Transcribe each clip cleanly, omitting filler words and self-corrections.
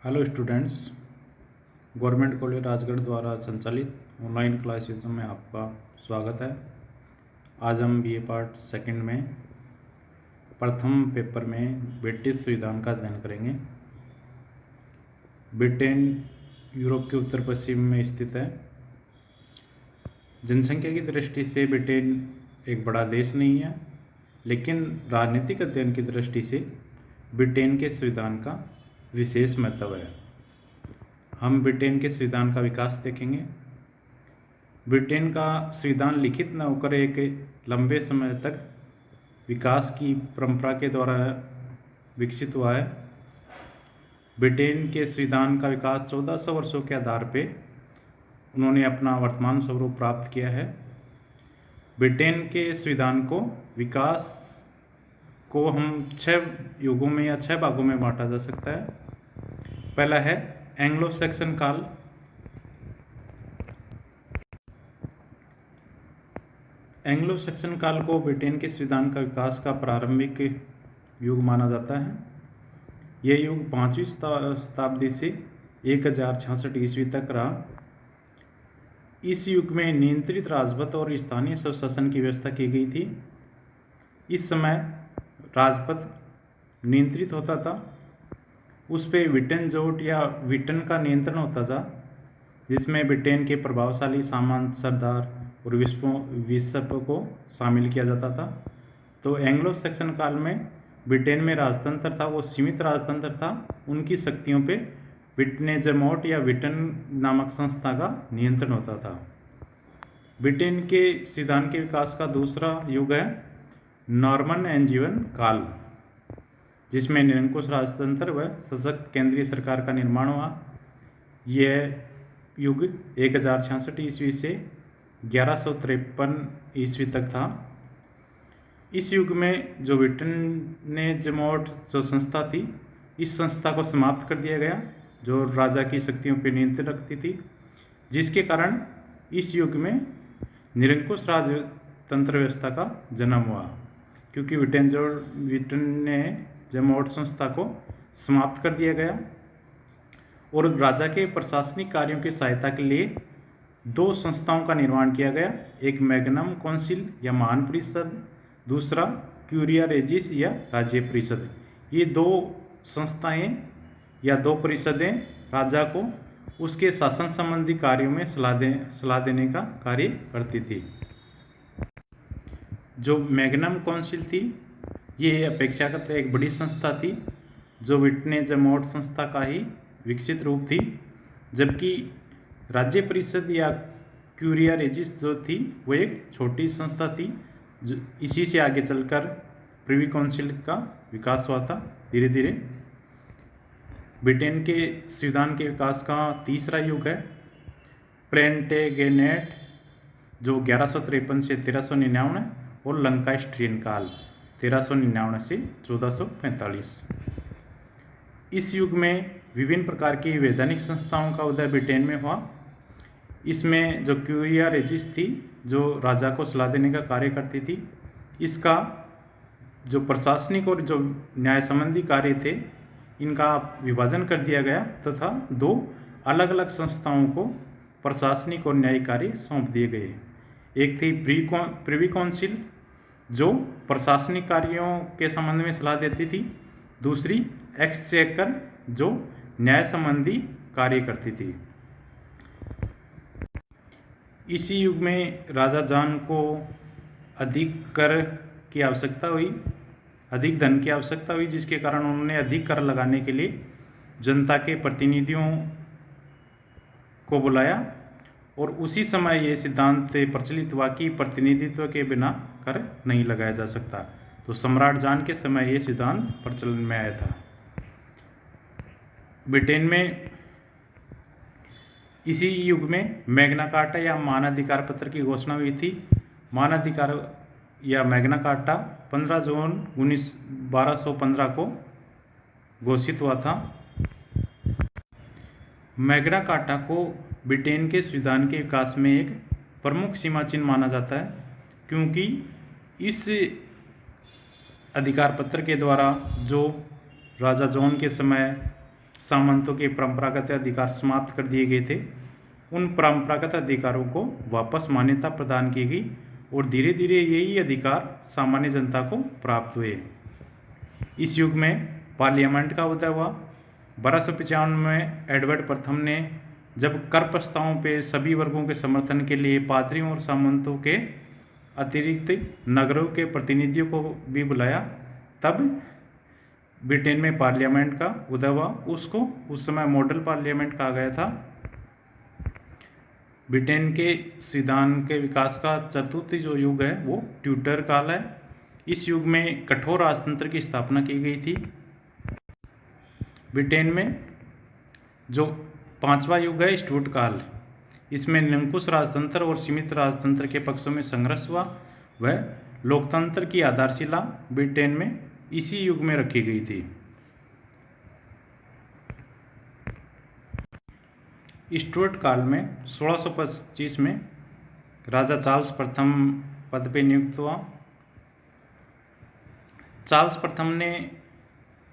Hello students, government college Rajgarh द्वारा संचालित online classes में आपका स्वागत है। आज हम बीए पार्ट सेकंड में प्रथम पेपर में ब्रिटिश संविधान का अध्ययन करेंगे। ब्रिटेन यूरोप के उत्तर पश्चिम में स्थित है। जनसंख्या की दृष्टि से ब्रिटेन एक बड़ा देश नहीं है, लेकिन राजनीतिक अध्ययन की दृष्टि से ब्रिटेन के संविधान का विशेष महत्व है। हम ब्रिटेन के संविधान का विकास देखेंगे। ब्रिटेन का संविधान लिखित न होकर एक लंबे समय तक विकास की परंपरा के द्वारा विकसित हुआ है। ब्रिटेन के संविधान का विकास 1400 वर्षों के आधार पे उन्होंने अपना वर्तमान स्वरूप प्राप्त किया है। ब्रिटेन के संविधान को विकास को हम 6 युगों में या 6 भागों में बांटा जा सकता है। पहला है एंग्लो सैक्सन काल। एंग्लो सैक्सन काल को ब्रिटेन के संविधान का विकास का प्रारंभिक युग माना जाता है। यह युग 5वीं शताब्दी से 1066 ईस्वी तक रहा। इस युग में नियंत्रित राजपद और स्थानीय स्वशासन की व्यवस्था की गई थी। इस समय राजपद नियंत्रित होता था, उस पर विटन जोट या विटन का नियंत्रण होता था, जिसमें ब्रिटेन के प्रभावशाली सामंत, सरदार और बिशप को शामिल किया जाता था। तो एंग्लो सैक्सन काल में ब्रिटेन में राजतंत्र था, वो सीमित राजतंत्र था। उनकी शक्तियों पे विटनेजमोट या विटन नामक संस्था का नियंत्रण होता था। ब्रिटेन के संविधान के विकास का दूसरा युग है नॉर्मन एंजीवन काल, जिसमें निरंकुश राजतंत्र व सशक्त केंद्रीय सरकार का निर्माण हुआ। यह युग 1066 ईस्वी से 1153 ईस्वी तक था। इस युग में जो विटनेजमोट जो संस्था थी, इस संस्था को समाप्त कर दिया गया, जो राजा की शक्तियों पर नियंत्रण रखती थी, जिसके कारण इस युग में निरंकुश राजतंत्र व्यवस्था का जन्म हुआ, क्योंकि विटनेजमोट संस्था को समाप्त कर दिया गया और राजा के प्रशासनिक कार्यों की सहायता के लिए 2 संस्थाओं का निर्माण किया गया। एक मैग्नम काउंसिल या महान परिषद, दूसरा क्यूरिया रेजिस या राज्य परिषद। ये 2 संस्थाएं या 2 परिषदें राजा को उसके शासन संबंधी कार्यों में सलाह देने का कार्य करती थी। जो मैग्नम काउंसिल थी, ये अपेक्षाकृत एक बड़ी संस्था थी, जो विटनेजमोट संस्था का ही विकसित रूप थी, जबकि राज्य परिषद या क्यूरिया रेजिस जो थी वो एक छोटी संस्था थी। जो इसी से आगे चलकर प्रिवी काउंसिल का विकास हुआ था धीरे धीरे। ब्रिटेन के संविधान के विकास का तीसरा युग है प्लेंटेगेनेट, जो 1153 से 1399, और लंकास्ट्रियन काल 1399 से 1445। इस युग में विभिन्न प्रकार की वैधानिक संस्थाओं का उदय ब्रिटेन में हुआ। इसमें जो क्यूरिया रेजिस थी, जो राजा को सलाह देने का कार्य करती थी, इसका जो प्रशासनिक और जो न्याय संबंधी कार्य थे, इनका विभाजन कर दिया गया तथा 2 अलग अलग संस्थाओं को प्रशासनिक और न्यायिक कार्य सौंप दिए गए। एक थी प्रिवी काउंसिल, जो प्रशासनिक कार्यों के संबंध में सलाह देती थी। दूसरी एक्सचेकर, जो न्याय संबंधी कार्य करती थी। इसी युग में राजा जॉन को अधिक कर की आवश्यकता हुई, अधिक धन की आवश्यकता हुई, जिसके कारण उन्होंने अधिक कर लगाने के लिए जनता के प्रतिनिधियों को बुलाया। और उसी समय ये सिद्धांत प्रचलित हुआ कि प्रतिनिधित्व के बिना कर नहीं लगाया जा सकता। तो सम्राट जॉन के समय ये सिद्धांत प्रचलन में आया था। ब्रिटेन में इसी युग में मैग्ना कार्टा या मानवाधिकार पत्र की घोषणा हुई थी। मानवाधिकार या मैग्ना कार्टा 15 जून 1215 को घोषित हुआ था। मैग्ना कार्टा को ब्रिटेन के संविधान के विकास में एक प्रमुख सीमा चिन्ह माना जाता है, क्योंकि इस अधिकार पत्र के द्वारा जो राजा जॉन के समय सामंतों के परंपरागत अधिकार समाप्त कर दिए गए थे, उन परंपरागत अधिकारों को वापस मान्यता प्रदान की गई और धीरे धीरे यही अधिकार सामान्य जनता को प्राप्त हुए। इस युग में पार्लियामेंट का उदय हुआ। 1295 में एडवर्ड प्रथम ने जब कर प्रस्तावों पे सभी वर्गों के समर्थन के लिए पादरियों और सामंतों के अतिरिक्त नगरों के प्रतिनिधियों को भी बुलाया, तब ब्रिटेन में पार्लियामेंट का उदय हुआ। उसको उस समय मॉडल पार्लियामेंट कहा गया था। ब्रिटेन के संविधान के विकास का चतुर्थ जो युग है वो ट्यूडर काल है। इस युग में कठोर राजतंत्र की स्थापना की गई थी। ब्रिटेन में जो पांचवा युग है स्टुअर्ट काल, इसमें निरंकुश राजतंत्र और सीमित राजतंत्र के पक्षों में संघर्ष हुआ। वह लोकतंत्र की आधारशिला ब्रिटेन में इसी युग में रखी गई थी। स्टुअर्ट काल में 1625 में राजा चार्ल्स प्रथम पद पे नियुक्त हुआ। चार्ल्स प्रथम ने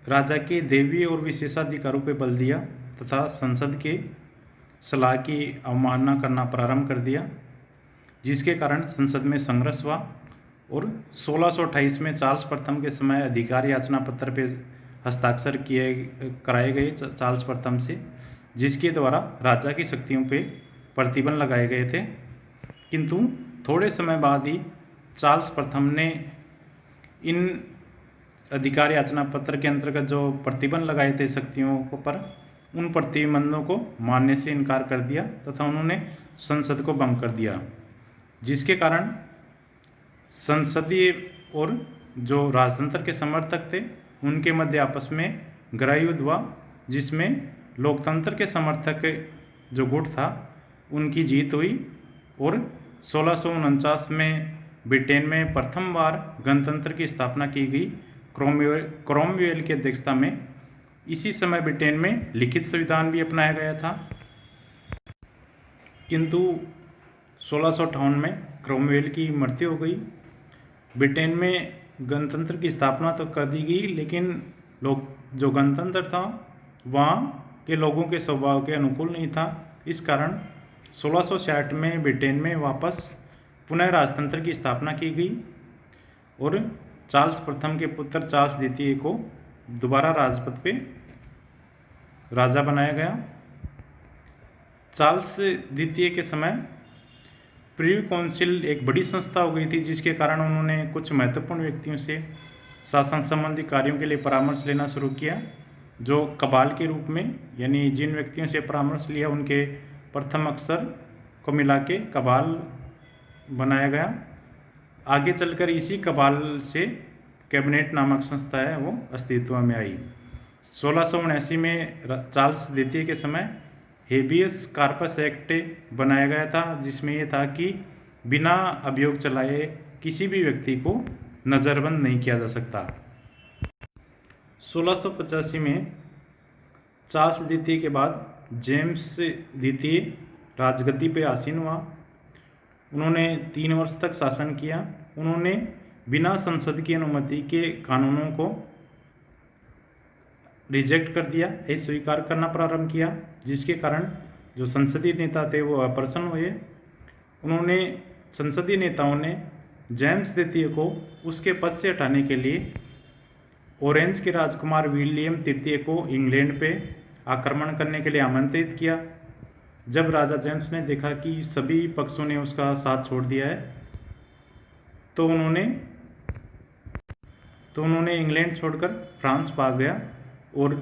राजा के दैवीय और विशेषाधिकारों पर बल दिया तथा संसद के सलाह की अवमानना करना प्रारंभ कर दिया, जिसके कारण संसद में संघर्ष हुआ और 1628 में चार्ल्स प्रथम के समय अधिकार याचना पत्र पे हस्ताक्षर कराए गए चार्ल्स प्रथम से, जिसके द्वारा राजा की शक्तियों पे प्रतिबंध लगाए गए थे। किंतु थोड़े समय बाद ही चार्ल्स प्रथम ने इन अधिकार याचना पत्र के अंतर्गत जो प्रतिबंध लगाए थे शक्तियों पर, उन प्रतिबंधों को मानने से इनकार कर दिया तथा उन्होंने संसद को भंग कर दिया, जिसके कारण संसदीय और जो राजतंत्र के समर्थक थे उनके मध्य आपस में गृह युद्ध हुआ, जिसमें लोकतंत्र के समर्थक जो गुट था उनकी जीत हुई और 1649 में ब्रिटेन में प्रथम बार गणतंत्र की स्थापना की गई क्रोमवेल की अध्यक्षता में। इसी समय ब्रिटेन में लिखित संविधान भी अपनाया गया था। किंतु 1658 में क्रोमवेल की मृत्यु हो गई। ब्रिटेन में गणतंत्र की स्थापना तो कर दी गई, लेकिन जो गणतंत्र था वहाँ के लोगों के स्वभाव के अनुकूल नहीं था। इस कारण 1660 में ब्रिटेन में वापस पुनः राजतंत्र की स्थापना की गई और चार्ल्स प्रथम के पुत्र चार्ल्स द्वितीय को दोबारा राजपद पे राजा बनाया गया। चार्ल्स द्वितीय के समय प्रिवी काउंसिल एक बड़ी संस्था हो गई थी, जिसके कारण उन्होंने कुछ महत्वपूर्ण व्यक्तियों से शासन संबंधी कार्यों के लिए परामर्श लेना शुरू किया, जो कबाल के रूप में, यानी जिन व्यक्तियों से परामर्श लिया उनके प्रथम अक्षर को मिला के कबाल बनाया गया। आगे चलकर इसी कबाल से कैबिनेट नामक संस्था है वो अस्तित्व में आई। 1679 में चार्ल्स द्वितीय के समय हेबियस कार्पस एक्ट बनाया गया था, जिसमें यह था कि बिना अभियोग चलाए किसी भी व्यक्ति को नज़रबंद नहीं किया जा सकता। 1685 में चार्ल्स द्वितीय के बाद जेम्स द्वितीय राजगद्दी पर आसीन हुआ। उन्होंने 3 वर्ष तक शासन किया। उन्होंने बिना संसद की अनुमति के कानूनों को रिजेक्ट कर दिया, अस्वीकार करना प्रारंभ किया, जिसके कारण जो संसदीय नेता थे वो अप्रसन्न हुए। उन्होंने संसदीय नेताओं ने जेम्स द्वितीय को उसके पद से हटाने के लिए ऑरेंज के राजकुमार विलियम तृतीय को इंग्लैंड पे आक्रमण करने के लिए आमंत्रित किया। जब राजा जेम्स ने देखा कि सभी पक्षों ने उसका साथ छोड़ दिया है, तो उन्होंने इंग्लैंड छोड़कर फ्रांस भाग गया और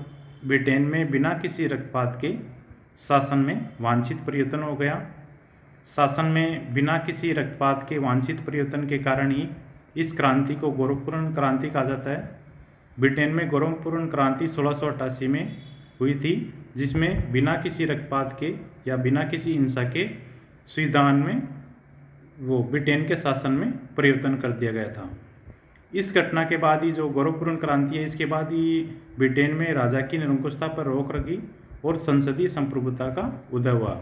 ब्रिटेन में बिना किसी रक्तपात के शासन में वांछित परिवर्तन हो गया। शासन में बिना किसी रक्तपात के वांछित परिवर्तन के कारण ही इस क्रांति को गौरवपूर्ण क्रांति कहा जाता है। ब्रिटेन में गौरवपूर्ण क्रांति 1688 में हुई थी, जिसमें बिना किसी रक्तपात के या बिना किसी हिंसा के संविधान में वो ब्रिटेन के शासन में परिवर्तन कर दिया गया था। इस घटना के बाद ही जो गौरवपूर्ण क्रांति है, इसके बाद ही ब्रिटेन में राजा की निरंकुशता पर रोक लगी और संसदीय संप्रभुता का उदय हुआ।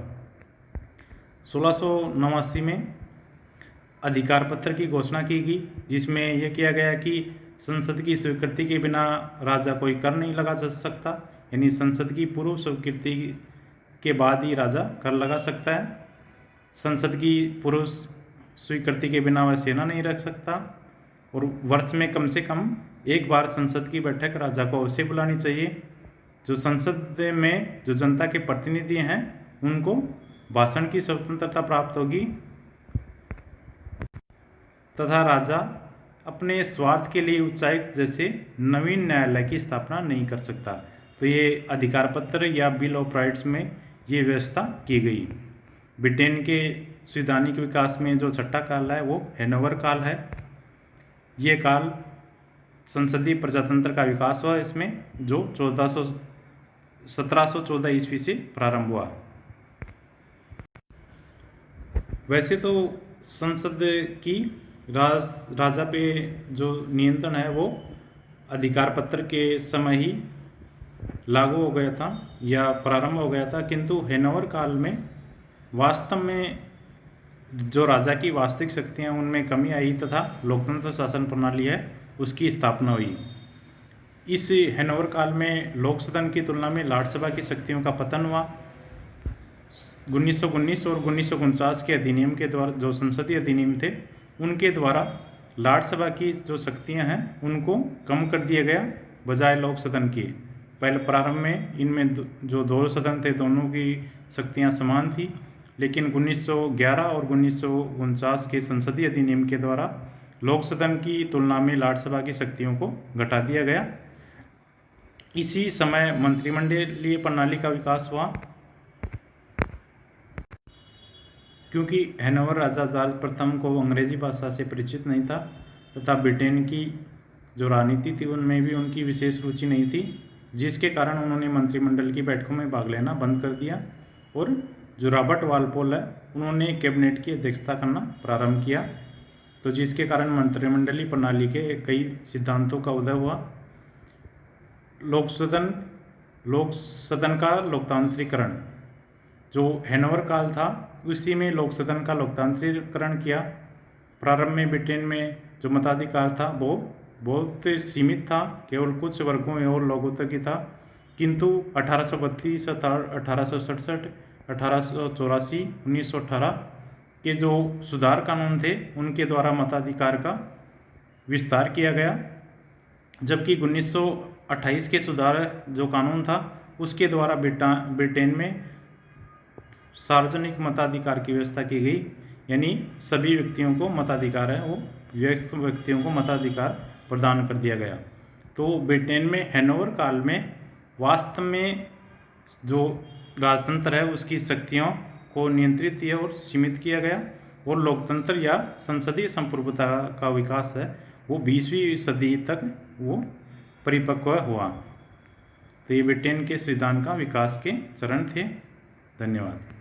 1689 में अधिकार पत्र की घोषणा की गई, जिसमें यह किया गया कि संसद की स्वीकृति के बिना राजा कोई कर नहीं लगा जा सकता यानी संसद की पूर्व स्वीकृति के बाद ही राजा कर लगा सकता है। संसद की पूर्व स्वीकृति के बिना वह सेना नहीं रख सकता, और वर्ष में कम से कम एक बार संसद की बैठक राजा को अवश्य बुलानी चाहिए। जो संसद में जो जनता के प्रतिनिधि हैं उनको भाषण की स्वतंत्रता प्राप्त होगी, तथा राजा अपने स्वार्थ के लिए उच्चायुक्त जैसे नवीन न्यायालय की स्थापना नहीं कर सकता। तो ये अधिकार पत्र या बिल ऑफ राइट्स में ये व्यवस्था की गई। ब्रिटेन के संवैधानिक विकास में जो छठा काल है वो हैनोवर काल है। ये काल संसदीय प्रजातंत्र का विकास हुआ इसमें, जो 1714 ईस्वी से प्रारंभ हुआ। वैसे तो संसद की राजा पे जो नियंत्रण है वो अधिकार पत्र के समय ही लागू हो गया था या प्रारंभ हो गया था, किंतु हैनोवर काल में वास्तव में जो राजा की वास्तविक शक्तियाँ उनमें कमी आई तथा लोकतंत्र शासन प्रणाली है उसकी स्थापना हुई। इस हैनोवर काल में लोक सदन की तुलना में राज्यसभा की शक्तियों का पतन हुआ। 1919 और 1949 के अधिनियम के द्वारा, जो संसदीय अधिनियम थे, उनके द्वारा राज्यसभा की जो शक्तियां हैं उनको कम कर दिया गया बजाय लोक सदन की। पहले प्रारंभ में इनमें जो दो सदन थे दोनों की शक्तियां समान थी, लेकिन 1911 और 1949 के संसदीय अधिनियम के द्वारा लोक सदन की तुलना में राज्यसभा की शक्तियों को घटा दिया गया। इसी समय मंत्रिमंडलीय प्रणाली का विकास हुआ। क्योंकि हैनोवर राजा जॉर्ज प्रथम को अंग्रेजी भाषा से परिचित नहीं था तथा ब्रिटेन की जो राजनीति थी उनमें भी उनकी विशेष रुचि नहीं थी, जिसके कारण उन्होंने मंत्रिमंडल की बैठकों में भाग लेना बंद कर दिया, और जो रॉबर्ट वालपोल है उन्होंने कैबिनेट की अध्यक्षता करना प्रारंभ किया। तो जिसके कारण मंत्रिमंडलीय प्रणाली के कई सिद्धांतों का उदय हुआ। लोक सदन का लोकतांत्रिकरण, जो हैनोवर काल था उसी में लोक सदन का लोकतांत्रिकरण किया। प्रारंभ में ब्रिटेन में जो मताधिकार था वो बहुत सीमित था, केवल कुछ वर्गों और लोगों तक ही था, किंतु 1832, 1867, 1884, 1918 के जो सुधार कानून थे उनके द्वारा मताधिकार का विस्तार किया गया, जबकि 1928 के सुधार जो कानून था उसके द्वारा ब्रिटेन में सार्वजनिक मताधिकार की व्यवस्था की गई, यानी सभी व्यक्तियों को मताधिकार है वो वयस्क व्यक्तियों को मताधिकार प्रदान कर दिया गया। तो ब्रिटेन में हैनोवर काल में वास्तव में जो राजतंत्र है उसकी शक्तियों को नियंत्रित किया और सीमित किया गया, और लोकतंत्र या संसदीय संप्रभुता का विकास है वो 20वीं सदी तक वो परिपक्व हुआ। तो ये ब्रिटेन के संविधान का विकास के चरण थे। धन्यवाद।